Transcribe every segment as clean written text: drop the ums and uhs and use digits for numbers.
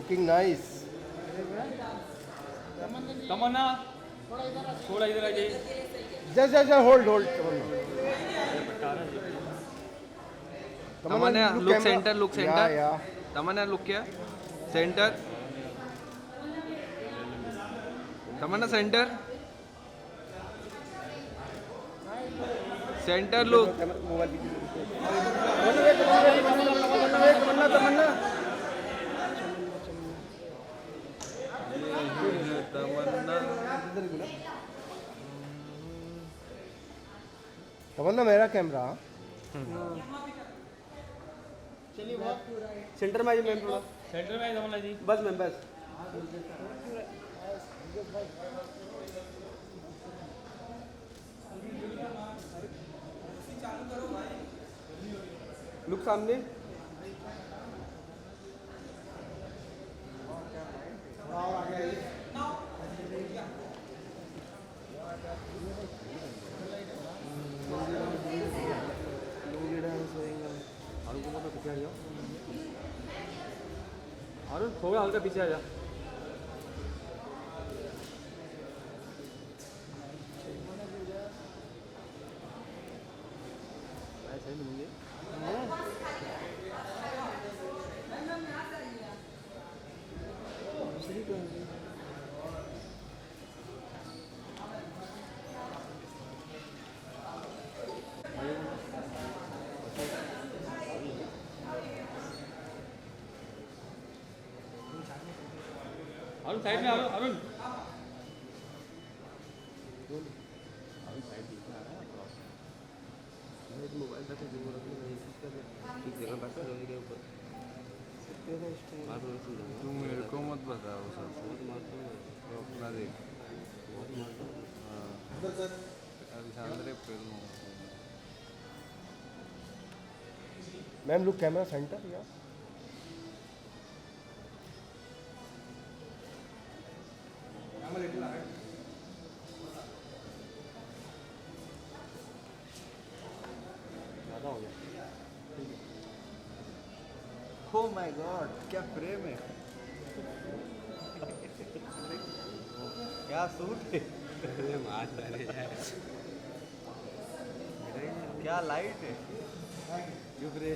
Looking nice. तमन्ना थोड़ा इधर आ जाइए. Just hold. Tamannaah look camera. center. Yeah. Tamannaah look here. Center. Tamannaah center. Center look. तमन्ना. तमन्ना मेरा camera. Centre में आइए ma'am थोड़ा. सेंटर में तमन्ना जी. बस मैम बस. लुक सामने. अरुण थोड़ा हल्का पीछे आ जा. अरुण साइड में अरुण. तू मेरे को मत बताओ सब. तो अपना देख. Alexandre film. Ma'am look camera centre या. Oh my God, क्या प्रेम है. क्या सूट है. क्या लाइट है. क्यों रे.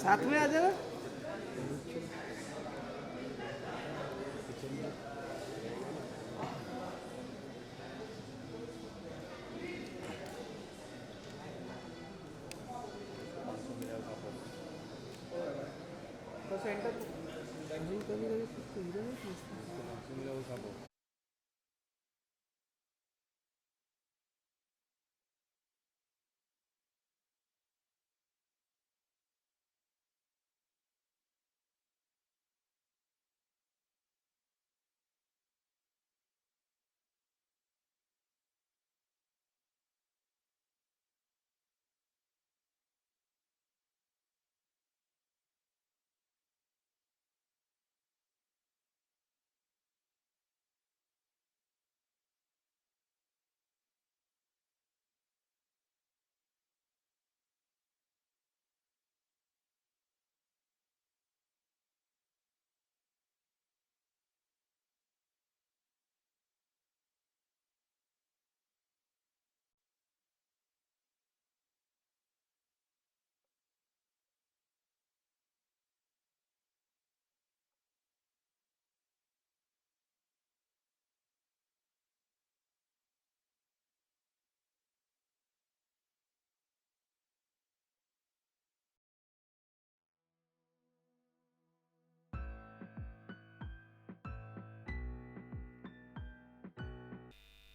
साथ में आ जाओ. तो centre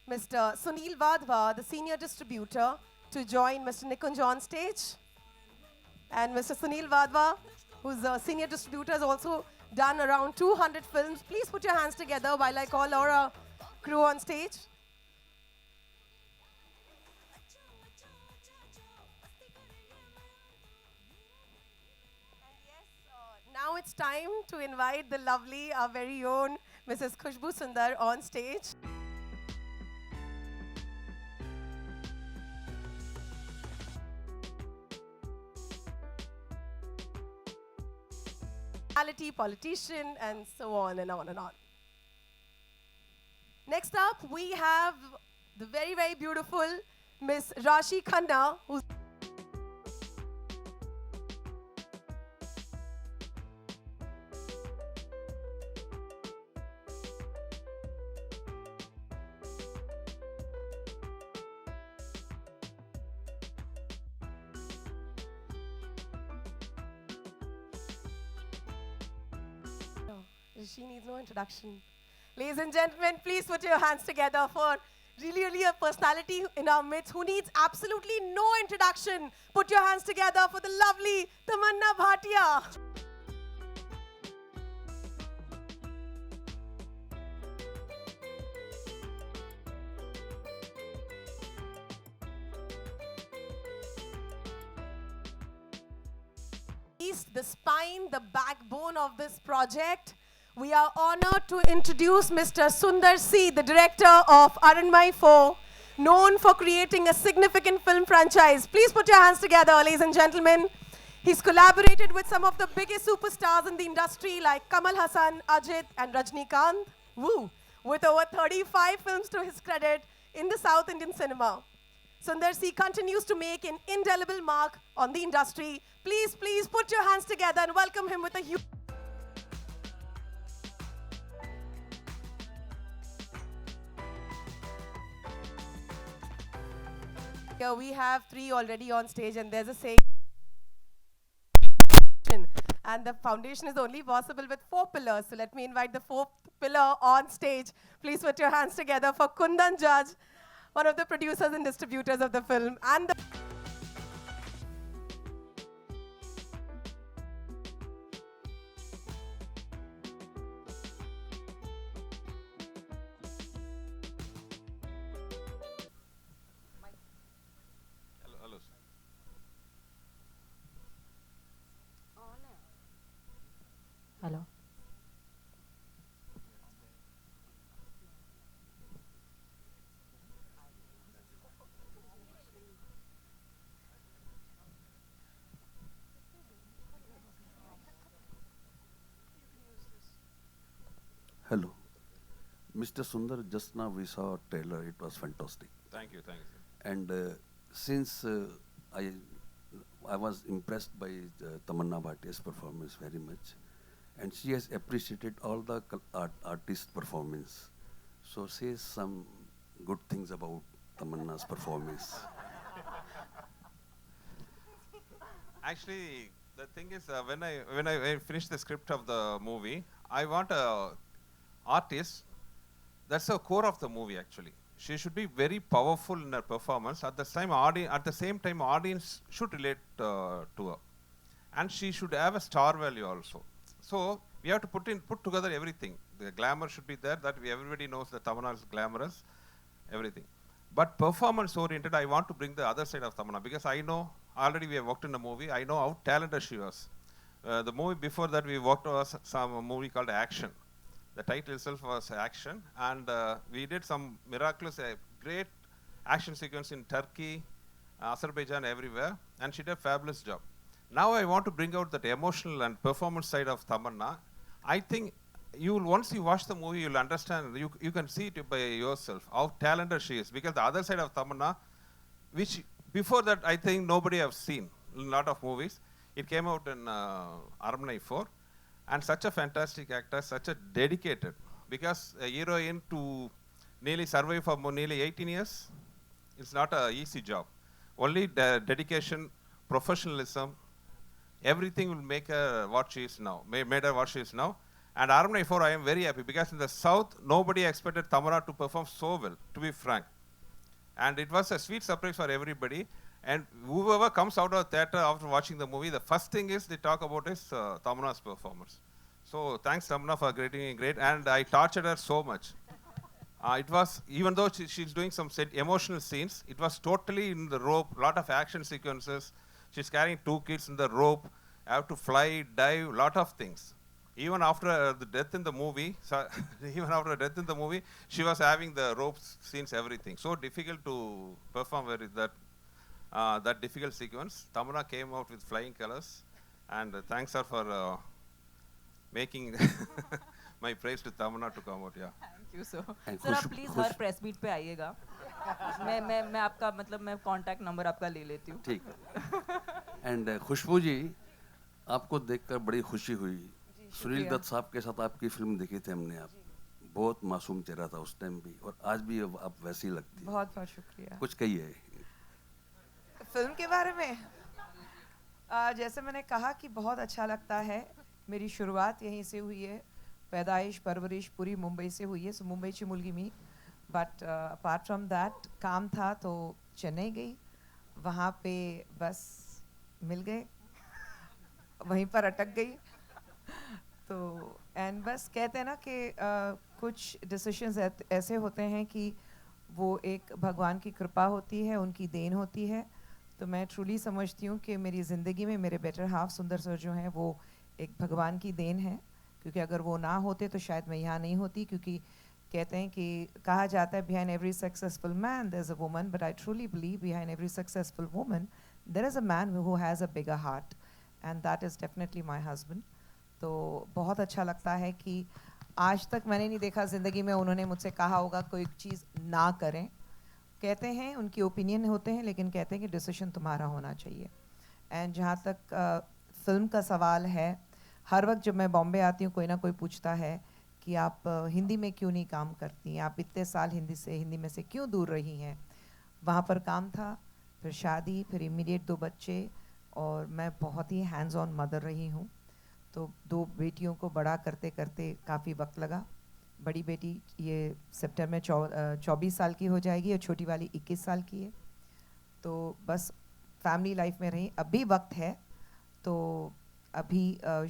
Mr. Sunil Vadva, the senior distributor, to join Mr. Nikunj on stage. And Mr. Sunil Vadva, who's a senior distributor, has also done around 200 films. Please put your hands together while I call our crew on stage. And yes, now it's time to invite the lovely, our very own Mrs. Khushbu Sundar on stage. politician, and so on and on and on. Next up, we have the very, very beautiful Miss Rashi Khanna, who's she needs no introduction. Ladies and gentlemen, please put your hands together for really a personality in our midst who needs absolutely no introduction. Put your hands together for the lovely Tamanna Bhatia. The spine, the backbone of this project. We are honored to introduce Mr. Sundar C, the director of Aranmai 4, known for creating a significant film franchise. Please put your hands together, ladies and gentlemen. He's collaborated with some of the biggest superstars in the industry like Kamal Hassan, Ajit, and Rajnikant. Woo! With over 35 films to his credit in the South Indian cinema. Sundar C continues to make an indelible mark on the industry. Please put your hands together and welcome him with a huge... Here we have 3 already on stage, and there's a saying, and the foundation is only possible with 4 pillars. So let me invite the 4th pillar on stage. Please put your hands together for Kundan Judge, one of the producers and distributors of the film, and the Hello. Hello. Hello. Mr. Sundar, just now we saw a trailer. It was fantastic. Thank you, sir. And since I was impressed by Tamanna Bhatia's performance very much, and she has appreciated all the artist performance. So say some good things about Tamanna's performance. Actually, the thing is, when I finished the script of the movie, I want a artist. That's the core of the movie. Actually, she should be very powerful in her performance. At the same time, audience should relate to her, and she should have a star value also. So we have to put together everything. The glamour should be there. That everybody knows that Tamanna is glamorous, everything. But performance oriented, I want to bring the other side of Tamanna, because I know already we have worked in the movie. I know how talented she was. The movie before that we worked on some movie called Action. The title itself was Action, and we did some miraculous, great action sequence in Turkey, Azerbaijan, everywhere, and she did a fabulous job. Now I want to bring out that emotional and performance side of Tamanna. I think once you watch the movie, you'll understand, you can see it by yourself, how talented she is, because the other side of Tamanna, which before that I think nobody have seen in a lot of movies. It came out in Aranmai 4, and such a fantastic actor, such a dedicated, because a heroine to nearly survive for nearly 18 years, it's not an easy job. Only dedication, professionalism, everything will make her what she is now, made her what she is now. And Aranmai 4, I am very happy, because in the South, nobody expected Tamanna to perform so well, to be frank. And it was a sweet surprise for everybody. And whoever comes out of theater after watching the movie, the first thing is they talk about is Tamanna's performance. So thanks Tamanna for getting great. And I tortured her so much. It was, even though she's doing some emotional scenes, it was totally in the rope, lot of action sequences. She's carrying 2 kids in the rope, have to fly, dive, lot of things. Even after the death in the movie, she was having the rope scenes, everything. So difficult to perform that difficult sequence. Tamanna came out with flying colors, and thanks her for making my praise to Tamanna to come out. Yeah. Thank you sir And sir आप खुश- please खुश- हर press meet पे आइएगा मैं आपका मतलब मैं contact number आपका ले लेती हूँ ठीक एंड खुशबू जी आपको देखकर बड़ी खुशी हुई सुनील दत्त साहब के साथ आपकी फिल्म देखी थी हमने आप बहुत मासूम चेहरा था उस टाइम भी और आज भी अब आप वैसी लगती है बहुत बहुत शुक्रिया कुछ कहिए फिल्म के बारे में जैसे मैंने कहा कि बहुत अच्छा लगता है मेरी शुरुआत यहीं से हुई है पैदाइश परवरिश पूरी मुंबई से हुई है सो मुंबईची मुलगी me but apart from that काम था तो चेन्नई गई वहाँ पे बस मिल गए वहीं पर अटक गई तो एंड बस कहते हैं ना कि कुछ डिसीशंस ऐसे होते हैं कि वो एक भगवान की कृपा होती है उनकी देन होती है तो मैं ट्रूली समझती हूँ कि मेरी ज़िंदगी में मेरे बेटर हाफ सुंदर सर जो हैं वो एक भगवान की देन है क्योंकि अगर वो ना होते तो शायद मैं यहाँ नहीं होती क्योंकि कहते हैं कि कहा जाता है behind every successful man there is a woman but I truly believe behind every successful woman there is a man who has a bigger heart and that is definitely my husband तो बहुत अच्छा लगता है कि आज तक मैंने नहीं देखा ज़िंदगी में उन्होंने मुझसे कहा होगा कोई चीज़ ना करें कहते हैं उनकी ओपिनियन होते हैं लेकिन कहते हैं कि डिसीजन तुम्हारा होना चाहिए एंड जहाँ तक फिल्म का सवाल है हर वक्त जब मैं बॉम्बे आती हूँ कोई ना कोई पूछता है कि आप हिंदी में क्यों नहीं काम करती हैं आप इतने साल हिंदी में से क्यों दूर रही हैं वहाँ पर काम था फिर शादी फिर इमीडिएट 2 बच्चे और मैं बहुत ही हैंड्स ऑन मदर रही हूँ तो 2 बेटियों को बड़ा करते करते काफ़ी वक्त लगा बड़ी बेटी ये सितंबर में 24 साल की हो जाएगी और छोटी वाली 21 साल की है तो बस फैमिली लाइफ में रही अभी वक्त है तो अभी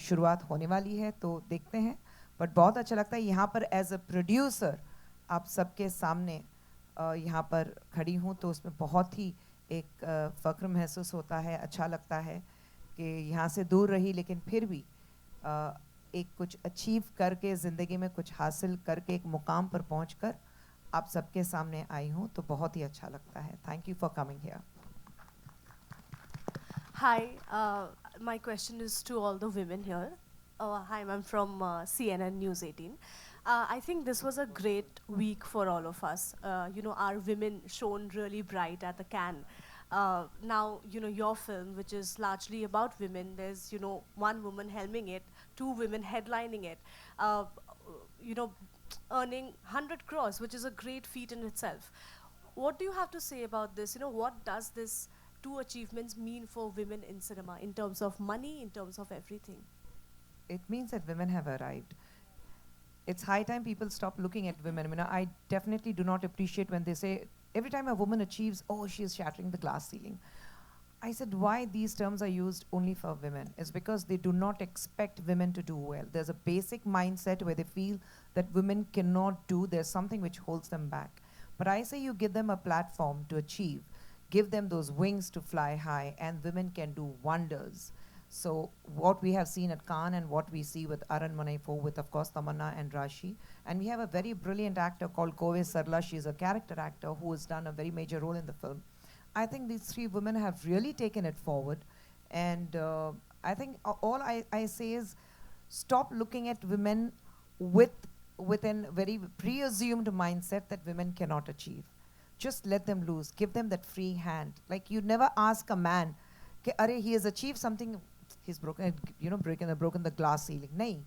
शुरुआत होने वाली है तो देखते हैं बट बहुत अच्छा लगता है यहाँ पर एज अ प्रोड्यूसर आप सबके सामने यहाँ पर खड़ी हूँ तो उसमें बहुत ही एक फ़ख्र महसूस होता है अच्छा लगता है कि यहाँ से दूर रही लेकिन फिर भी एक कुछ अचीव करके ज़िंदगी में कुछ हासिल करके एक मुकाम पर पहुंचकर आप सबके सामने आई हूँ तो बहुत ही अच्छा लगता है thank you for coming here Hi, my question is to all the women here. Hi, I'm from CNN News 18. I think this was a great week for all of us. Our women shone really bright at the Cannes. Now, your film, which is largely about women, there's, one woman helming it, 2 women headlining it, earning 100 crores, which is a great feat in itself. What do you have to say about this? What does this 2 achievements mean for women in cinema in terms of money, in terms of everything? It means that women have arrived. It's high time people stop looking at women. I definitely do not appreciate when they say, every time a woman achieves, oh, she is shattering the glass ceiling. I said, why these terms are used only for women? It's because they do not expect women to do well. There's a basic mindset where they feel that women cannot do, there's something which holds them back. But I say you give them a platform to achieve, give them those wings to fly high, and women can do wonders. So what we have seen at Cannes and what we see with Aranmanai 4 with, of course, Tamanna and Rashi. And we have a very brilliant actor called Kove Sarla. She's a character actor who has done a very major role in the film. I think these 3 women have really taken it forward. And I think all I say is stop looking at women with a very pre-assumed mindset that women cannot achieve. Just let them loose. Give them that free hand. Like you never ask a man, he has achieved something, he's broken the glass ceiling. Nahi.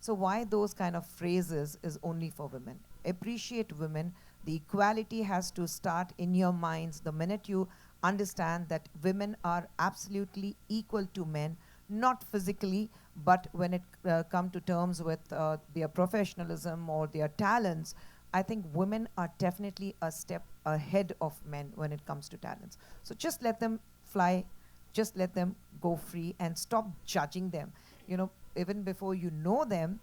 So why those kind of phrases is only for women? Appreciate women. The equality has to start in your minds the minute you understand that women are absolutely equal to men, not physically, but when it come to terms with their professionalism or their talents, I think women are definitely a step ahead of men when it comes to talents. So just let them fly, just let them go free and stop judging them. Even before you know them,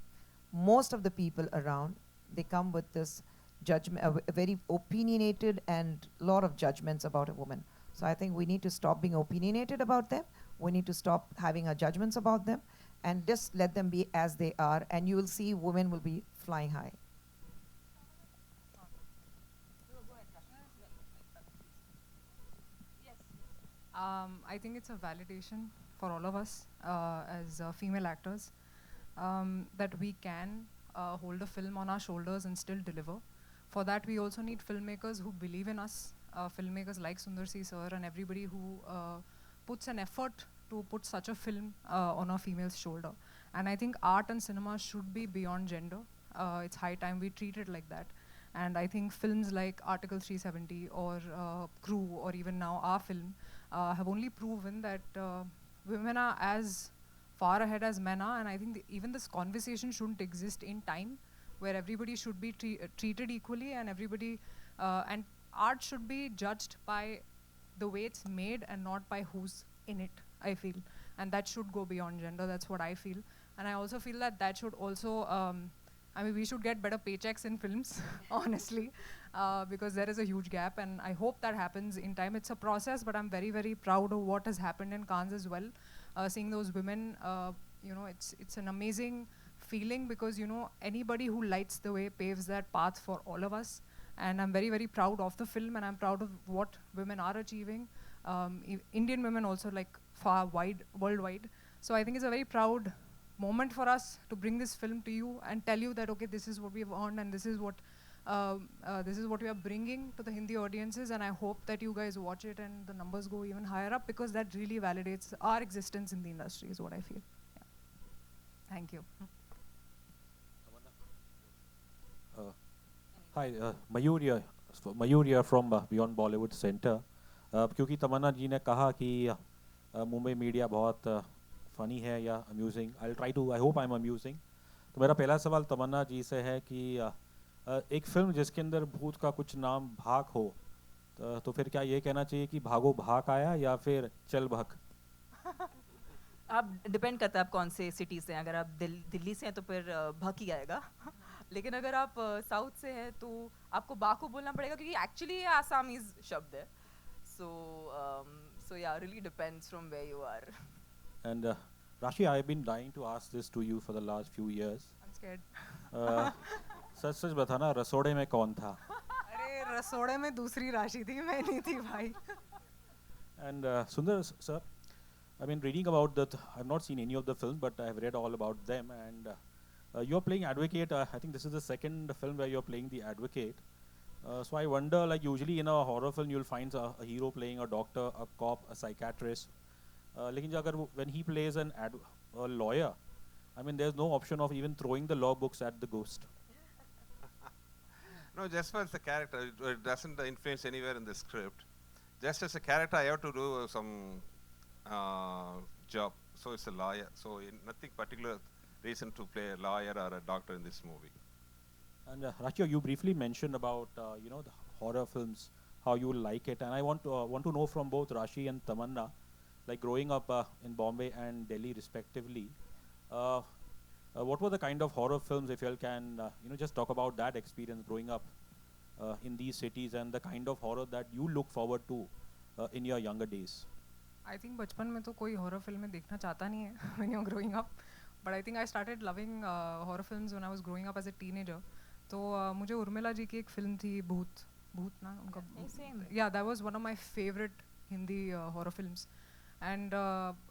most of the people around, they come with this judgment, a very opinionated and lot of judgments about a woman. So I think we need to stop being opinionated about them. We need to stop having our judgments about them and just let them be as they are, and you will see women will be flying high. I think it's a validation for all of us as female actors. that we can hold a film on our shoulders and still deliver. For that, we also need filmmakers who believe in us, filmmakers like Sundar C sir and everybody who puts an effort to put such a film on a female's shoulder. And I think art and cinema should be beyond gender. It's high time we treat it like that. And I think films like Article 370 or Crew or even now our film have only proven that women are as far ahead as men are, and I think even this conversation shouldn't exist in time where everybody should be treated equally and everybody and art should be judged by the way it's made and not by who's in it, I feel. And that should go beyond gender, that's what I feel. And I also feel that that should also, I mean, we should get better paychecks in films, honestly, because there is a huge gap, and I hope that happens in time. It's a process, but I'm very, very proud of what has happened in Cannes as well. Seeing those women, you know, it's an amazing feeling because, you know, anybody who lights the way paves that path for all of us. And I'm very, very proud of the film, and I'm proud of what women are achieving. Indian women also, like, far wide, worldwide. So I think it's a very proud moment for us to bring this film to you and tell you that, okay, this is what we've earned and this is what we are bringing to the Hindi audiences, and I hope that you guys watch it and the numbers go even higher up because that really validates our existence in the industry is what I feel. Yeah. Thank you. Hi, Mayur from Beyond Bollywood Center. क्योंकि तमन्ना जी ने कहा कि Mumbai media बहुत funny है या amusing, I hope I am amusing. तो मेरा पहला सवाल तमन्ना जी से है कि एक फिल्म जिसके अंदर भूत का कुछ नाम भाग हो, तो फिर क्या ये कहना चाहिए कि भागो भाग आया या फिर चल भग? आप डिपेंड करता है आप कौन से सिटी से हैं. अगर आप दिल्ली से हैं तो फिर भग ही आएगा. लेकिन अगर आप साउथ से हैं तो आपको बाकू बोलना पड़ेगा क्योंकि एक्चुअली ये आसामीज शब्द है. So yeah, really depends from where you are. And Rashi, I've been dying to ask this to you for the last few years. I'm scared. सच सच बताना, रसोड़े में कौन था? अरे रसोड़े में दूसरी राशि थी, मैं नहीं थी भाई. And Sundar sir, I've been reading about that. I've not seen any of the films, but I've read all about them. And you're playing advocate. I think this is the second film where you're playing the advocate. So I wonder, like usually in a horror film, you'll find a hero playing a doctor, a cop, a psychiatrist. लेकिन अगर when he plays a lawyer, I mean, there's no option of even throwing the law books at the ghost. No, just as the character, it doesn't influence anywhere in the script. Just as a character, I have to do some job. So it's a lawyer. So nothing particular reason to play a lawyer or a doctor in this movie. And Rachi, you briefly mentioned about you know, the horror films, how you like it, and I want to know from both Rashi and Tamanna, like growing up in Bombay and Delhi respectively, what were the kind of horror films, if you all can you know, just talk about that experience growing up in these cities and the kind of horror that you look forward to in your younger days? I think बचपन में तो कोई horror film में देखना चाहता नहीं है when you're growing up, but I think I started loving horror films when I was growing up as a teenager. तो मुझे उर्मिला जी की एक फिल्म थी भूत ना उनका, yeah, that was one of my favorite Hindi horror films. And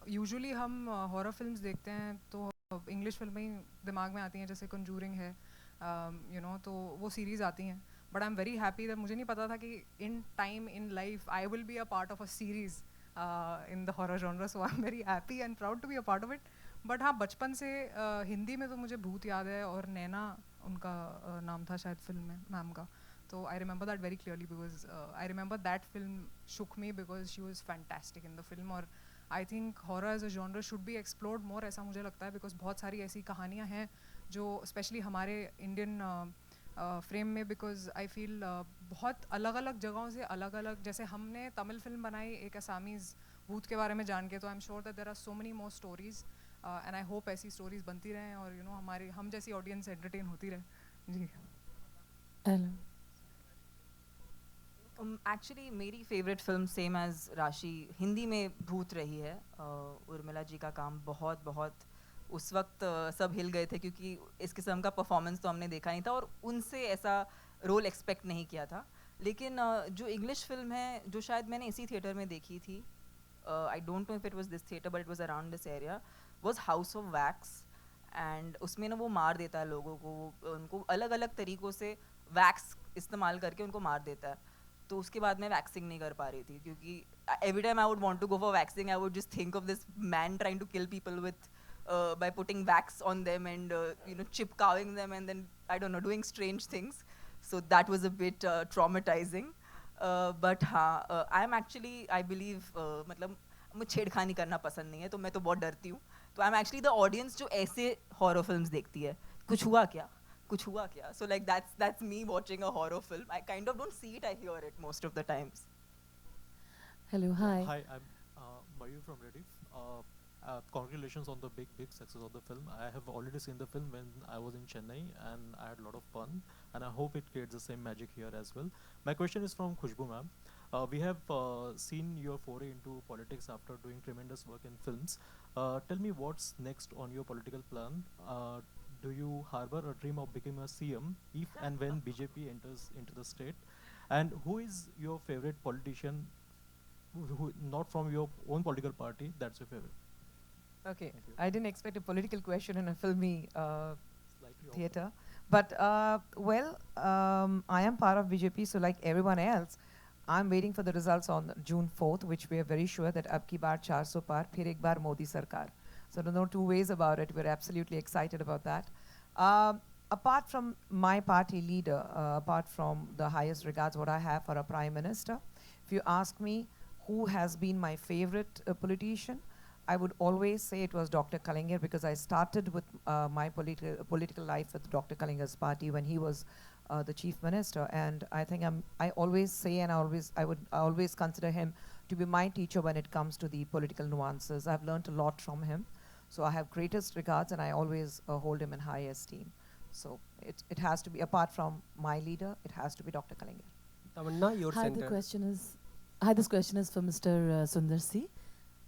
usually हम horror films देखते हैं तो English फिल्में ही दिमाग में आती हैं, जैसे Conjuring है, you know, तो वो series आती हैं. But I'm very happy that मुझे नहीं पता था कि in time in life I will be a part of a series in the horror genre, so I'm very happy and proud to be a part of it. But हाँ, बचपन से हिंदी में तो मुझे भूत याद है और नैना उनका नाम था शायद फिल्म में मैम का. So I remember that very clearly because I remember that film shook me because she was fantastic in the film. और I think horror as a genre should be explored more, ऐसा मुझे लगता है, because बहुत सारी ऐसी कहानियाँ हैं जो especially हमारे Indian फ्रेम में, because I feel बहुत अलग अलग जगहों से अलग अलग, जैसे हमने तमिल फिल्म बनाई एक असामीज़ भूत के बारे में जान के, तो I am sure that there are so many more stories and I hope ऐसी स्टोरीज बनती रहें और यू नो हमारे हम जैसी ऑडियंस एंटरटेन होती रहे. जी. हेलो. एक्चुअली मेरी फेवरेट फिल्म सेम एज राशि हिंदी में भूत रही है. उर्मिला जी का काम बहुत बहुत उस वक्त सब हिल गए थे क्योंकि इस किस्म का परफॉर्मेंस तो हमने देखा नहीं था और उनसे ऐसा रोल एक्सपेक्ट नहीं किया था. लेकिन जो इंग्लिश फिल्म है जो शायद मैंने इसी थिएटर में देखी थी, I don't know if it was this theatre but it was around this area, was house of wax. And उसमें ना वो मार देता है लोगों को, उनको अलग अलग तरीक़ों से वैक्स इस्तेमाल करके उनको मार देता है. तो उसके बाद मैं वैक्सिंग नहीं कर पा रही थी, क्योंकि every time I would want to go for waxing, I would just think of this man trying to kill people with by putting wax on them and chip cowing them and then I don't know, doing strange things. So that was a bit traumatizing. But हाँ, I am actually, I believe, मतलब मुझे छेड़खानी करना पसंद नहीं है, तो मैं तो बहुत डरती हूँ. तो I'm actually the audience जो ऐसे horror films देखती है. कुछ हुआ क्या? कुछ हुआ क्या? So like that's me watching a horror film. I kind of don't see it, I hear it most of the times. Hello, hi. Hi, I'm Mayur from Rediff. Congratulations on the big success of the film. I have already seen the film when I was in Chennai and I had a lot of fun, and I hope it creates the same magic here as well. My question is from Khushbu ma'am. We have seen your foray into politics after doing tremendous work in films. Tell me what's next on your political plan. Do you harbor a dream of becoming a CM if and when BJP enters into the state? And who is your favorite politician, who not from your own political party, that's your favorite? Okay, I didn't expect a political question in a filmy Slightly theatre. But, I am part of BJP, so like everyone else, I'm waiting for the results on June 4th, which we are very sure that ab ki baar 400 par, phir ek baar Modi Sarkar. So no two ways about it. We're absolutely excited about that. Apart from my party leader, apart from the highest regards what I have for a prime minister, if you ask me who has been my favorite politician, I would always say it was Dr. Kalaignar, because I started with my political life with Dr. Kalaigner's party when he was the chief minister, and I think I always say, and I always consider him to be my teacher when it comes to the political nuances. I've learned a lot from him, so I have greatest regards, and I always hold him in high esteem. So it has to be, apart from my leader, it has to be Dr. Kalaignar. Tamanna, your Hi, center. This question is for Mr. Sundar C.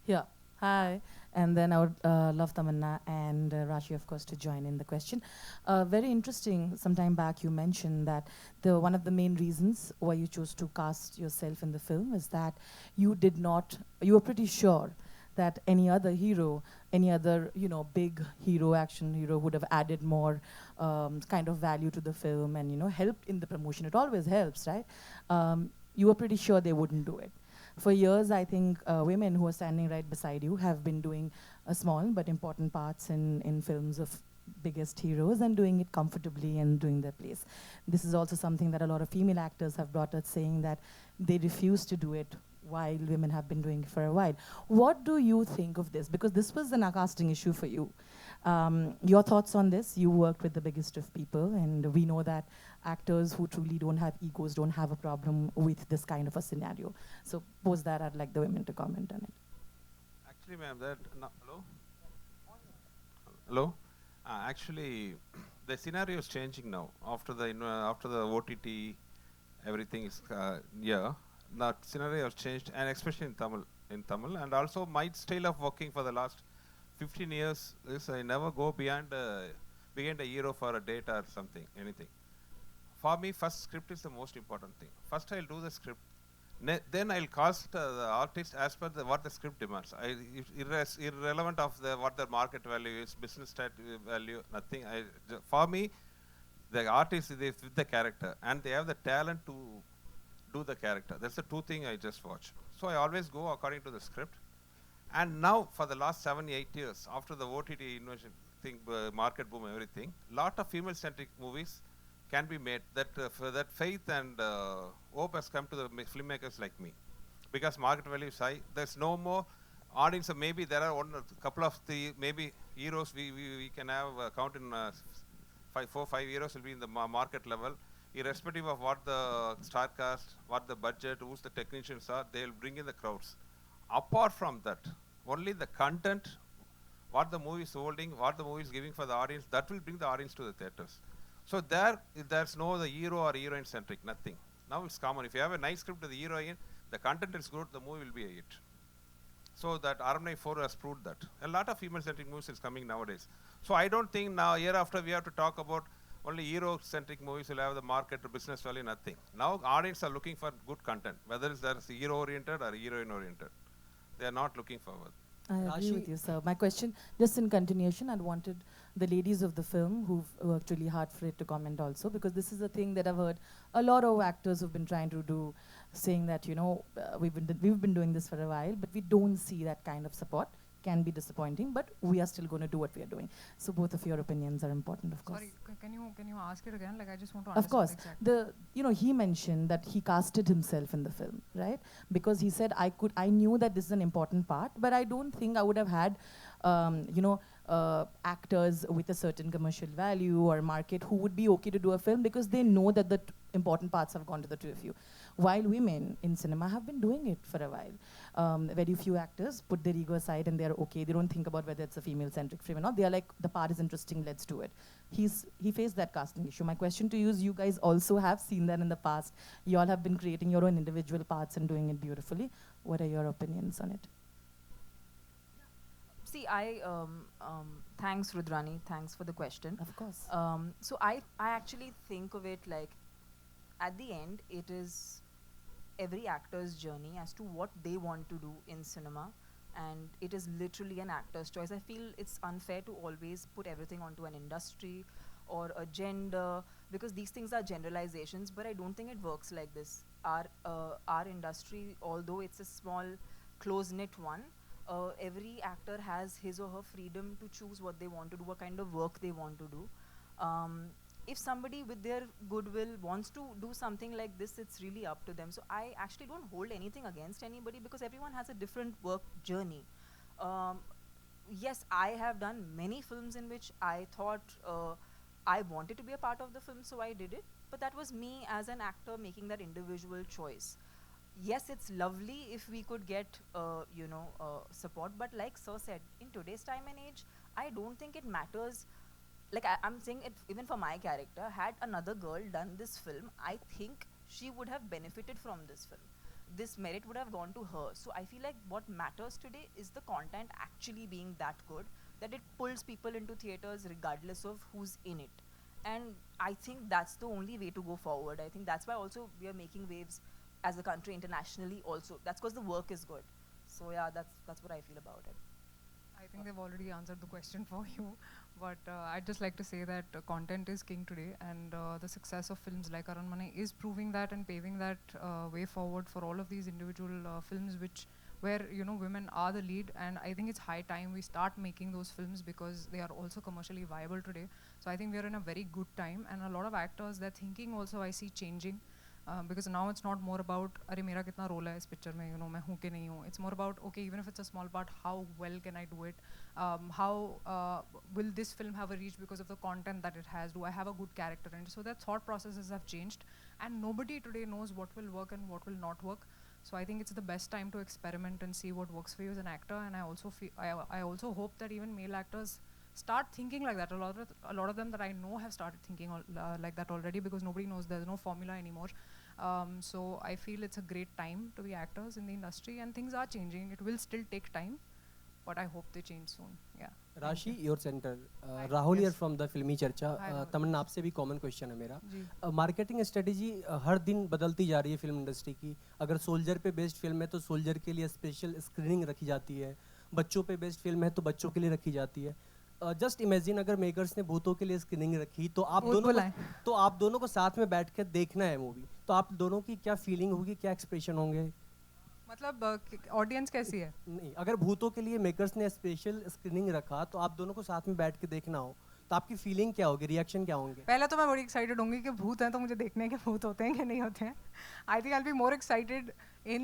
Here. Hi. And then I would love Tamanna and Rashi, of course, to join in the question. Very interesting, some time back you mentioned that one of the main reasons why you chose to cast yourself in the film is that you were pretty sure that any other hero, any other, big hero, action hero would have added more kind of value to the film and, helped in the promotion. It always helps, right? You were pretty sure they wouldn't do it. For years, I think women who are standing right beside you have been doing small but important parts in films of biggest heroes and doing it comfortably and doing their place. This is also something that a lot of female actors have brought up, saying that they refuse to do it while women have been doing it for a while. What do you think of this? Because this was an casting issue for you. Your thoughts on this? You worked with the biggest of people, and we know that actors who truly don't have egos don't have a problem with this kind of a scenario. So post that, I'd like the women to comment on it. Actually, ma'am, hello? Hello? Actually, the scenario is changing now. After the OTT, everything is, the scenario has changed, and especially in Tamil. And also my style of working for the last 15 years is I never go behind a hero for a date or something, anything. For me, first script is the most important thing. First I'll do the script. Then I'll cast the artist as per what the script demands. Irrelevant of what the market value is, business value, nothing. For me, the artist is with the character and they have the talent to do the character. That's the two things I just watch. So I always go according to the script. And now, for the last 7-8 years, after the OTT innovation thing, market boom, everything, lot of female-centric movies can be made. That faith and hope has come to the filmmakers like me, because market value is high. There's no more audience. Maybe there are a couple of the maybe heroes we can have count in 4 5 heroes will be in the market level, irrespective of what the star cast, what the budget, who's the technicians are. They'll bring in the crowds. Apart from that, only the content, what the movie is holding, what the movie is giving for the audience, that will bring the audience to the theaters. So there's no the hero or heroine centric, nothing. Now it's common. If you have a nice script with the heroine, the content is good, the movie will be a hit. So that Aramnai 4 has proved that. A lot of female centric movies is coming nowadays. So I don't think now year after we have to talk about only hero centric movies will have the market or business value, nothing. Now audience are looking for good content, whether it's hero oriented or heroine oriented. They are not looking forward. I agree Rashi- with you, sir. My question, just in continuation, I wanted the ladies of the film who've worked really hard for it to comment also, because this is a thing that I've heard a lot of actors who've been trying to do, saying that, you know, we've been doing this for a while, but we don't see that kind of support. Can be disappointing, but we are still going to do what we are doing. So both of your opinions are important, of course. Sorry, can you ask it again? Like, I just want to Of understand course, exactly. he mentioned that he casted himself in the film, right? Because he said I knew that this is an important part, but I don't think I would have had, actors with a certain commercial value or market who would be okay to do a film because they know that the important parts have gone to the two of you. While women in cinema have been doing it for a while. Very few actors put their ego aside and they're okay. They don't think about whether it's a female-centric film or not. They are like, the part is interesting, let's do it. He faced that casting issue. My question to you is, you guys also have seen that in the past. You all have been creating your own individual parts and doing it beautifully. What are your opinions on it? See, thanks Rudrani, thanks for the question. Of course. So I actually think of it like, at the end, it is every actor's journey as to what they want to do in cinema, and it is literally an actor's choice. I feel it's unfair to always put everything onto an industry or a gender, because these things are generalizations, but I don't think it works like this. Our industry, although it's a small, close-knit one, every actor has his or her freedom to choose what they want to do, what kind of work they want to do. If somebody with their goodwill wants to do something like this, it's really up to them. So I actually don't hold anything against anybody, because everyone has a different work journey. Yes, I have done many films in which I thought I wanted to be a part of the film, so I did it. But that was me as an actor making that individual choice. Yes, it's lovely if we could get support, but like Sir said, in today's time and age, I don't think it matters. Like I'm saying it even for my character, had another girl done this film, I think she would have benefited from this film. This merit would have gone to her. So I feel like what matters today is the content actually being that good, that it pulls people into theaters regardless of who's in it. And I think that's the only way to go forward. I think that's why also we are making waves as a country internationally also. That's because the work is good. So yeah, that's what I feel about it. I think they've already answered the question for you, but I'd just like to say that content is king today, and the success of films like Aranmane is proving that and paving that way forward for all of these individual films where women are the lead, and I think it's high time we start making those films because they are also commercially viable today. So I think we are in a very good time, and a lot of actors, their thinking also I see changing. Because now it's not more about अरे मेरा कितना role है इस picture में, मैं हूँ कि नहीं हूँ. It's more about, okay, even if it's a small part, how well can I do it? How will this film have a reach because of the content that it has? Do I have a good character? And so their thought processes have changed, and nobody today knows what will work and what will not work. So I think it's the best time to experiment and see what works for you as an actor. And I also I also hope that even male actors start thinking like that. A lot of them that I know have started thinking like that already, because nobody knows, there's no formula anymore. So I feel it's a great time to be actors in the industry, and things are changing. It will still take time, but I hope they change soon. Yeah. Rashi, your center. Rahul here Yes. from the Filmi Charcha. Hi, Rahul. तमन्ना, आपसे भी common question है मेरा. जी. Marketing strategy हर दिन बदलती जा रही है film industry की. अगर सोल्जर पे बेस्ड फिल्म है तो सोल्जर के लिए स्पेशल स्क्रीनिंग रखी जाती है. बच्चों पे बेस्ड फिल्म है तो बच्चों के लिए रखी जाती है. जस्ट इमेजिन अगर मेकर्स ने भूतों के लिए स्क्रीनिंग रखी तो आप दोनों को साथ में बैठ कर देखना है मूवी, तो आप दोनों की क्या फीलिंग होगी, क्या एक्सप्रेशन होंगे? मतलब ऑडियंस कैसी है? नहीं, अगर भूतों के लिए मेकर्स ने स्पेशल स्क्रीनिंग रखा तो आप दोनों को साथ में बैठ के देखना हो, तो आपकी फीलिंग क्या होगी, रिएक्शन क्या होंगे? पहले तो मैं बड़ी एक्साइटेड होंगी कि भूत हैं तो मुझे देखने के भूत होते हैं कि नहीं होते हैं. I think I will be more excited in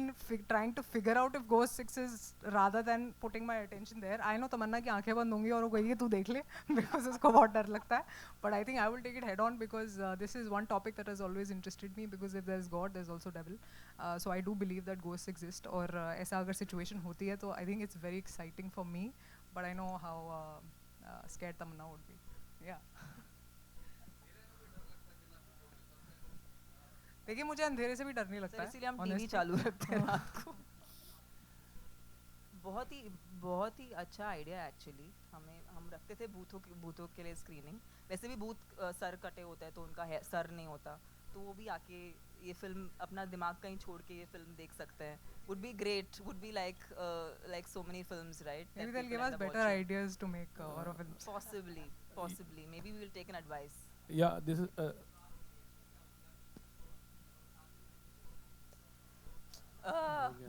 trying to figure out if Ghost 6 is, rather than putting my attention there. I know तमन्ना की आंखें बंद होंगी और वो कहेगी तू देख ले because उसको बहुत डर लगता है. But I think I will take it head on because this is one topic that has always interested me, because if there's God, there's also devil. So I do believe that ghosts exist, और ऐसा अगर situation होती है तो I think it's very exciting for me, but I know how scared Tamannaah would be. Yeah. देखिए मुझे अंधेरे से भी डर नहीं लगता है, इसीलिए हम टीवी चालू रखते हैं रात को. बहुत ही अच्छा आइडिया एक्चुअली. हम रखते थे भूतों के लिए स्क्रीनिंग. वैसे भी भूत सर कटे होता है तो उनका सर नहीं होता, तो वो भी आके ये फिल्म अपना दिमाग कहीं छोड़ के ये फिल्म देख सकते हैं. Would be great. Would be like so many films, right? Maybe that they'll people give end us up better watching. ideas to make horror films. Possibly. Maybe we will take an advice. Yeah, this is.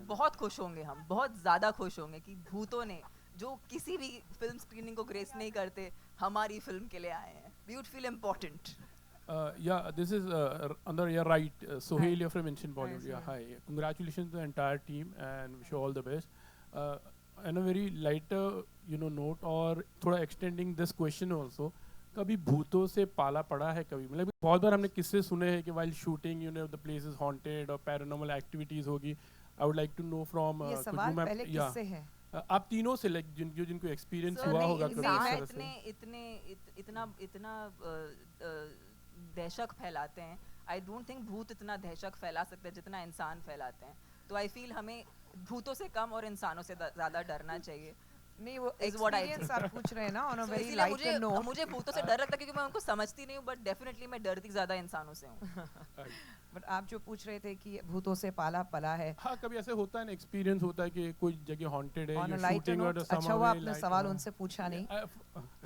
बहुत खुश होंगे हम, बहुत ज़्यादा खुश होंगे कि भूतों ने जो किसी भी फिल्म स्क्रीनिंग को ग्रेस नहीं करते हमारी फिल्म के लिए आए हैं. We would feel important. Yeah, this is under you're right. Sohail, you're from Ancient Bollywood. Yeah, hi. Congratulations to the entire team and wish you all the best. On a very lighter, note और थोड़ा extending this question also. कभी भूतों से पाला पड़ा है कभी? मतलब बहुत बार हमने किस्से सुने हैं कि while shooting, the place is haunted और paranormal activities होगी. I would like to know from. ये सवाल पहले किससे है? आप तीनों से like जिनको एक्सपीरियंस हुआ होगा इतना दहशत फैलाते हैं. आई डोंट थिंक भूत इतना दहशत फैला सकते हैं जितना इंसान फैलाते हैं. तो आई फील हमें भूतों से कम और इंसानों से ज़्यादा डरना चाहिए. नहीं वो एक्सपीरियंस आप पूछ रहे हैं ना on a very lighter note. मुझे भूतों से डर लगता है क्योंकि मैं उनको समझती नहीं हूँ, बट डेफिनेटली मैं डरती ज़्यादा इंसानों से हूँ. बट आप जो पूछ रहे थे कि भूतों से पाला पला है. हाँ, कभी ऐसे होता है ना, एक्सपीरियंस होता है कि कोई जगह हॉन्टेड है या शूटिंग और अच्छा हुआ आपने सवाल उनसे पूछा नहीं.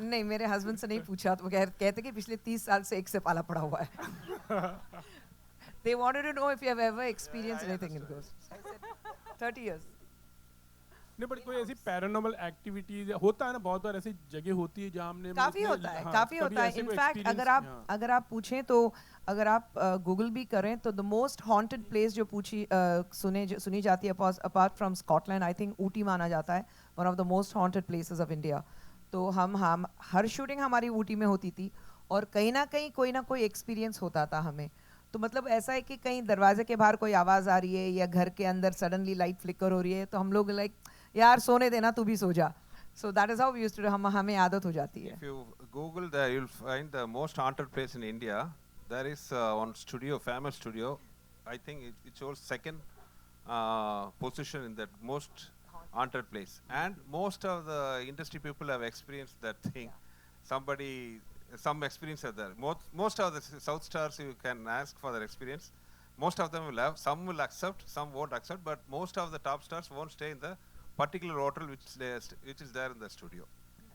नहीं, मेरे हस्बैंड से नहीं पूछा तो वो कहते कि पिछले 30 साल से एक से पाला पड़ा हुआ है. They wanted to know if you have ever experienced anything in those. 30 years. नहीं, बट कोई ऐसी पैरानॉर्मल एक्टिविटीज होता है ना, बहुत बार ऐसी जगह होती है जहाँ हमने काफी होता है. इनफैक्ट अगर आप पूछें तो अगर आप गूगल भी करें तो द मोस्ट हॉन्टेड प्लेस जो सुनी जाती है apart from Scotland, I think Ooty माना जाता है one of the most haunted places of India. तो हम हर शूटिंग हमारी ऊटी में होती थी और कहीं ना कहीं कोई ना कोई एक्सपीरियंस होता था हमें. तो मतलब ऐसा है कि कहीं दरवाजे के बाहर कोई आवाज़ आ रही है या घर के अंदर सडनली लाइट फ्लिकर हो रही है तो हम लोग लाइक यार सोने देना, तू भी सो जा. So that is how we used to. हमें आदत हो जाती है. If you Google there, you'll find the most haunted place in India. There is one studio, famous studio. I think it shows second position in that most haunted place. And most of the industry people have experienced that thing. Some experience are there. Most of the South stars you can ask for their experience. Most of them will have. Some will accept, some won't accept. But most of the top stars won't stay in the particular hotel which is there in the studio.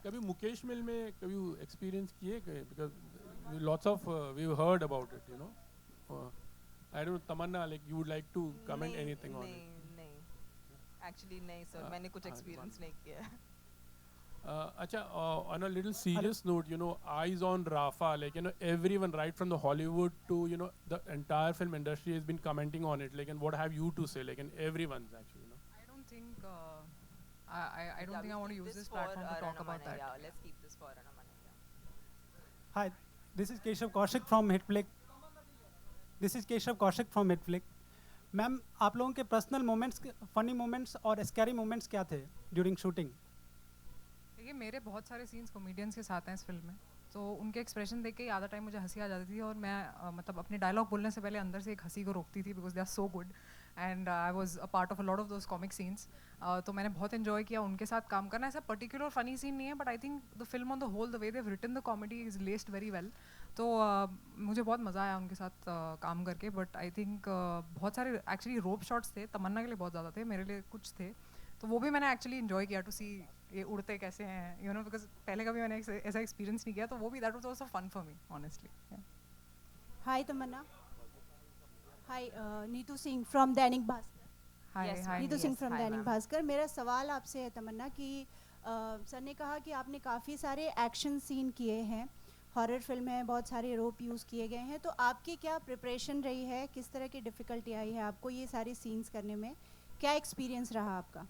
कभी मुकेश मिल में कभी experience किए गए? Because lots of we've heard about it, I don't know, Tamanna, like you would like to comment anything on it? नहीं, actually नहीं sir, मैंने कुछ experience नहीं किया. अच्छा, on a little serious note, eyes on Rafa, like everyone right from the Hollywood to the entire film industry has been commenting on it, like, and what have you to say, like, and everyone's actually, I don't think I don't think I want to use this platform to talk about that. Yeah, let's keep this for Ranamanaya. Hi, this is Keshav Kaushik from Hitflick. Ma'am, आप लोगों के personal moments, funny moments और scary moments क्या थे during shooting? देखिए, मेरे बहुत सारे सीन्स कॉमेडियंस के साथ हैं इस फिल्म में, तो उनके एक्सप्रेशन देख के ही आधा टाइम मुझे हंसी आ जाती थी और मैं मतलब अपने डायलॉग बोलने से पहले अंदर से एक हंसी को रोकती थी because they are so good and I was a part of a lot of those comic scenes. तो मैंने बहुत एंजॉय किया उनके साथ काम करना. ऐसा पर्टिकुलर फनी सीन नहीं है, but I think the film on the whole, the way they have written the comedy is laced very well. तो मुझे बहुत मज़ा आया उनके साथ काम करके. बट आई थिंक बहुत सारे एक्चुअली रोप शॉट्स थे, तमन्ना के लिए बहुत ज़्यादा थे, मेरे लिए कुछ थे, तो वो भी मैंने एक्चुअली एंजॉय किया टू सी ये उड़ते कैसे हैं, बिकॉज पहले कभी मैंने ऐसा एक्सपीरियंस नहीं किया, तो वो भी that was also fun for me honestly. Hi Tamannaah. Hi, Neetu Singh from Dainik Bhaskar. Hi Neetu Singh from Dainik Bhaskar. मेरा सवाल आपसे है तमन्ना कि सर ने कहा कि आपने काफ़ी सारे एक्शन सीन किए हैं, हॉरर फिल्म है, बहुत सारे रोप यूज़ किए गए हैं, तो आपकी क्या प्रिपरेशन रही है, किस तरह की डिफ़िकल्टी आई है आपको ये सारे सीन्स करने में, क्या एक्सपीरियंस रहा आपका?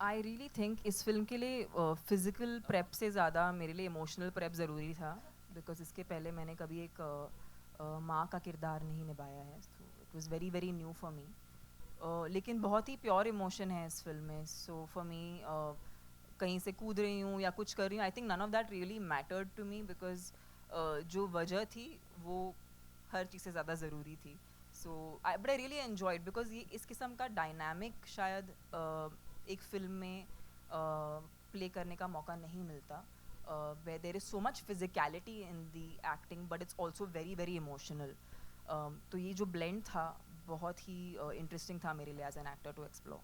आई रियली थिंक इस फिल्म के लिए फिज़िकल प्रेप से ज़्यादा मेरे लिए इमोशनल प्रेप ज़रूरी था, बिकॉज इसके पहले मैंने कभी एक माँ का किरदार नहीं निभाया है. So it was very very new for me. लेकिन बहुत ही प्योर इमोशन है इस फिल्म में. सो फॉर मी कहीं से कूद रही हूँ या कुछ कर रही हूँ, I think none of that really mattered to me, because जो वजह थी वो हर चीज़ से ज़्यादा ज़रूरी थी. So but I really enjoyed because ये इस किस्म का डायनामिक शायद एक फिल्म में प्ले करने का मौका नहीं मिलता. where there is so much physicality in the acting, but it's also very very emotional. तो ये जो blend था बहुत ही interesting था मेरे लिए as an actor to explore.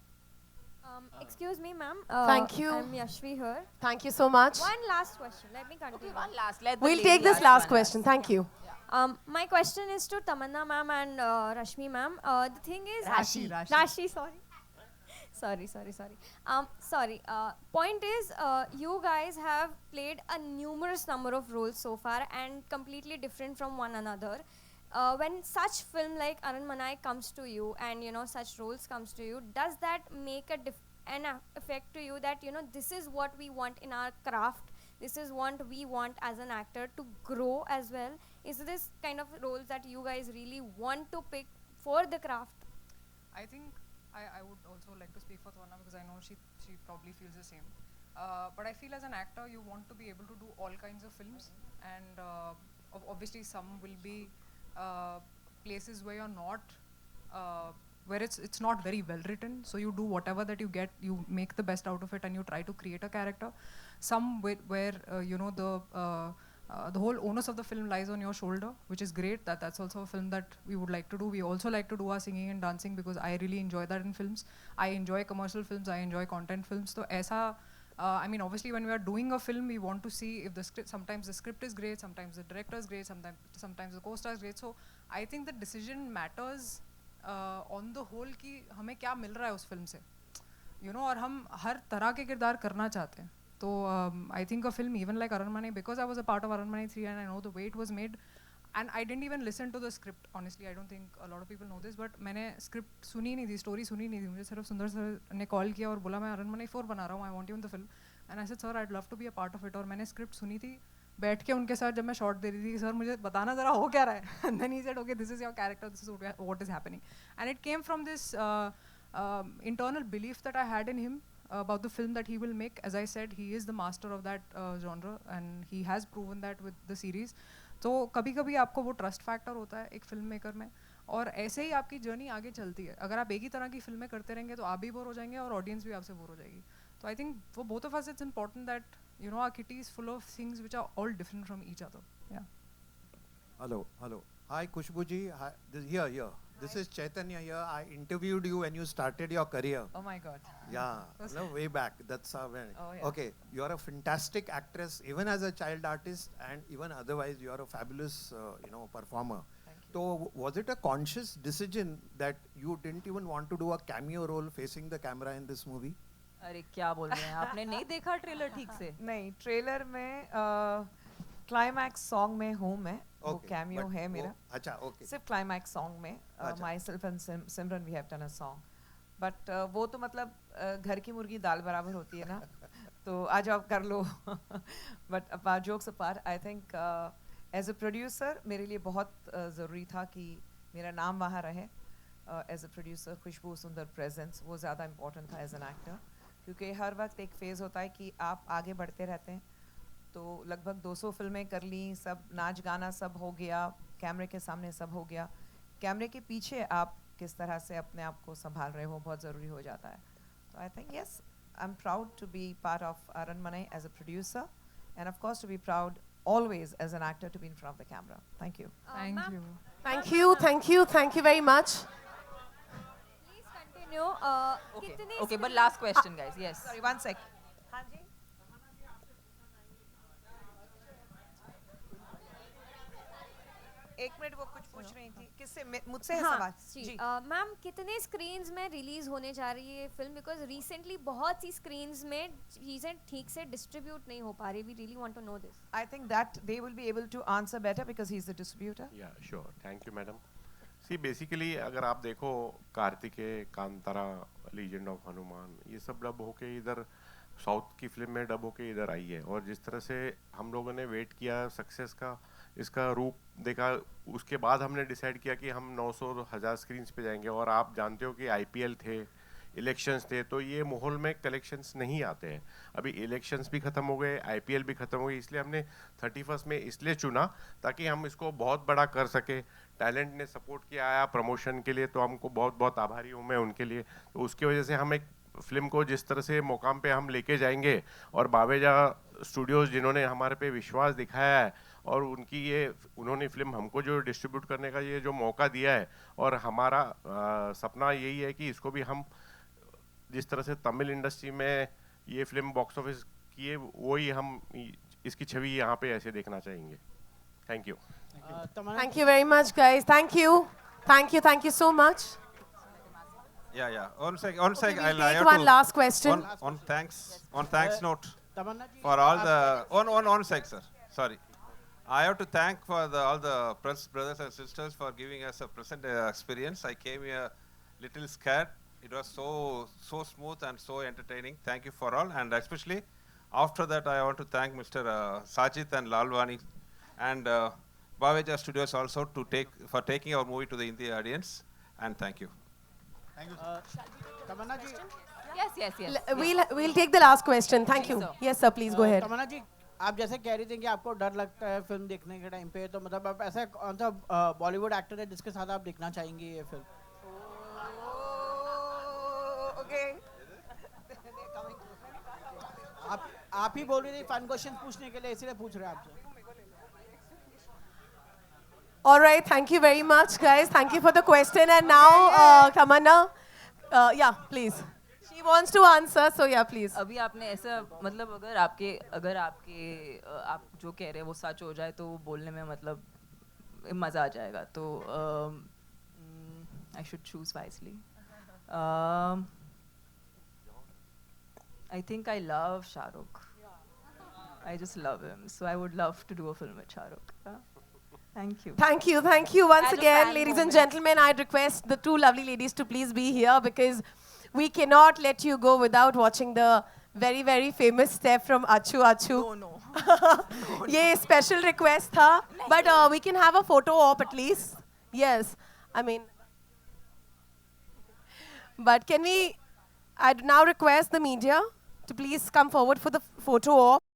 Excuse me, ma'am. Thank you. I'm Yashvi here. Thank you so much. One last question. Let me continue. Okay, one last. Let the We'll lady take this ask last one question. Thank you. My question is to Tamanna ma'am and Rashmi ma'am. The thing is, Rashi. Sorry. Sorry. Point is, you guys have played a numerous number of roles so far and completely different from one another. When such film like Aranmanai comes to you and such roles comes to you, does that make an effect to you that this is what we want in our craft, this is what we want as an actor to grow as well? Is this kind of roles that you guys really want to pick for the craft? I think I would also like to speak for Tamanna because I know she probably feels the same. But I feel as an actor you want to be able to do all kinds of films, and obviously some will be places where you're not where it's not very well written, so you do whatever that you get, you make the best out of it and you try to create a character. Some where the whole onus of the film lies on your shoulder, which is great. That's also a film that we would like to do. We also like to do our singing and dancing because I really enjoy that in films. I enjoy commercial films, I enjoy content films. So aisa I mean, obviously when we are doing a film, we want to see if the script, sometimes the script is great, sometimes the director is great, sometimes the co-star is great. So I think the decision matters on the whole कि हमें क्या मिल रहा है उस film से, और हम हर तरह के किरदार करना चाहते हैं. तो I think a film even like Aranmanai, because I was a part of Aranmanai 3 and I know the way it was made, and I didn't even listen to the script, honestly. I don't think a lot of people know this, but मैंने script सुनी नहीं थी, story सुनी नहीं थी. मुझे सिर्फ सुंदर सर ने call किया और बोला मैं Aranmanai 4 बना रहा हूँ, I want you in the film. And I said, sir, I'd love to be a part of it. और मैंने script सुनी थी, बैठ के उनके साथ जब मैं shot दे रही थी, सर मुझे बताना ज़रा हो क्या रहा है. And then he said, okay, this is your character, this is what is happening. And it came from this internal belief that I had in him about the film that he will make. As I said, he is the master of that genre and he has proven that with the series. तो कभी कभी आपको वो trust factor होता है एक film maker में, और ऐसे ही आपकी जर्नी आगे चलती है. अगर आप एक ही तरह की फिल्में करते रहेंगे तो आप भी बोर हो जाएंगे और ऑडियंस भी आपसे बोर हो जाएगी. तो I think for both of us it's important that our kitty is full of things which are all different from each other. Yeah. Hello. Hi Khushbu ji. Hi. Here. This is Chaitanya here. I interviewed you when you started your career. Oh my God. Yeah, no, way back. That's when. Oh, yeah. Okay, you are a fantastic actress, even as a child artist, and even otherwise, you are a fabulous, performer. So, was it a conscious decision that you didn't even want to do a cameo role facing the camera in this movie? अरे क्या बोल रहे हैं, आपने नहीं देखा trailer ठीक से? नहीं, ट्रेलर में क्लाइमैक्स सॉन्ग में हूँ मैं, वो कैमियो है मेरा. अच्छा, ओके. सिर्फ क्लाइमैक्स सॉन्ग में myself and Simran we have done a song. But वो तो मतलब घर की मुर्गी दाल बराबर होती है ना, तो आ जाओ कर लो. But apart jokes apart, I think as a producer मेरे लिए बहुत ज़रूरी था कि मेरा नाम वहाँ रहे. As a producer, खुशबू सुंदर presence वो ज़्यादा important था as an actor, क्योंकि हर वक्त एक फेज़ होता है कि आप आगे बढ़ते रहते हैं. तो लगभग 200 फिल्में कर ली, सब नाच गाना सब हो गया, कैमरे के सामने सब हो गया. कैमरे के पीछे आप किस तरह से अपने आप को संभाल रहे हो बहुत ज़रूरी हो जाता है. तो I think yes, I'm proud to be part of Aranmanai as a producer, and of course to be proud always as an actor to be in front of the camera. Thank you. Thank you very much. Please continue. Okay, but last question, guys. Yes. Sorry, one sec. हाँ जी. एक minute, वो कुछ पूछ रही थी, किससे? मुझसे है सवाल. जी. मैम, कितने स्क्रीन्स में रिलीज होने जा रही है फिल्म? बिकॉज रिसेंटली बहुत सी स्क्रीन्स में चीजें ठीक से डिस्ट्रीब्यूट नहीं हो पा रही. We really want to know this. I think that they will be able to answer better because he is the distributor. Yeah sure. Thank you madam. See basically अगर आप देखो कार्तिकेय, कांतारा, लीजेंड ऑफ हनुमान, ये सब dub होके इधर south की film में dub होके इधर आई है, और जिस तरह से हम लोगों ने वेट किया सक्सेस का, इसका रूप देखा, उसके बाद हमने डिसाइड किया कि हम 900,000 स्क्रीन्स पे जाएंगे. और आप जानते हो कि आईपीएल थे, इलेक्शंस थे, तो ये माहौल में कलेक्शंस नहीं आते हैं. अभी इलेक्शंस भी ख़त्म हो गए, आईपीएल भी ख़त्म हो गई, इसलिए हमने 31 में इसलिए चुना ताकि हम इसको बहुत बड़ा कर सके. टैलेंट ने सपोर्ट किया आया प्रमोशन के लिए, तो हमको बहुत बहुत आभारी हूँ मैं उनके लिए. तो उसकी वजह से हम एक फिल्म को जिस तरह से मुकाम पे हम लेके जाएंगे, और बावेजा स्टूडियोज़ जिन्होंने हमारे पे विश्वास दिखाया है और उन्होंने फिल्म हमको जो डिस्ट्रीब्यूट करने का ये जो मौका दिया है, और हमारा सपना यही है कि इसको भी हम जिस तरह से तमिल इंडस्ट्री में ये फिल्म बॉक्स ऑफिस किए, वही हम इसकी छवि यहाँ पे ऐसे देखना चाहेंगे. Thank you. Thank you very much, guys. Thank you. Thank you so much. Yeah. One sec. We'll I'll take one last question. On thanks note for all the one sec, sir. Sorry. I have to thank for all the press brothers and sisters for giving us a pleasant experience. I came here little scared. It was so smooth and so entertaining. Thank you for all, and especially after that, I want to thank Mr. Sajid and Lalwani and Baveja Studios also for taking our movie to the Hindi audience. And thank you. Thank you, sir. Tamanna ji. Yes. We'll take the last question. Thank you. Yes, sir. Please go ahead. तमन्ना जी, आप जैसे कह रही थी कि आपको डर लगता है फिल्म देखने के टाइम पे, तो मतलब आप ऐसा कौन सा बॉलीवुड एक्टर है जिसके साथ आप देखना चाहेंगे ये फिल्म? आप ही बोल रही थी फन क्वेश्चन पूछने के लिए, इसलिए पूछ रहे हैं आपसे. All right. Thank you very much, guys. Thank you for the question. And now, Tamanna, yeah, please. She wants to answer, so yeah, please. अभी आपने ऐसा मतलब अगर आपके आप जो कह रहे हैं वो सच हो जाए तो बोलने में मतलब मज़ा आ जाएगा. तो I should choose wisely. I think I love Shah Rukh. I just love him. So I would love to do a film with Shah Rukh. Thank you. Thank you. Once As a again, fan ladies and moment. gentlemen, I'd request the two lovely ladies to please be here because we cannot let you go without watching the very, very famous step from Achu Achu. No. ये special request था, but we can have a photo op at least. Yes, I mean, but I'd now request the media to please come forward for the photo op.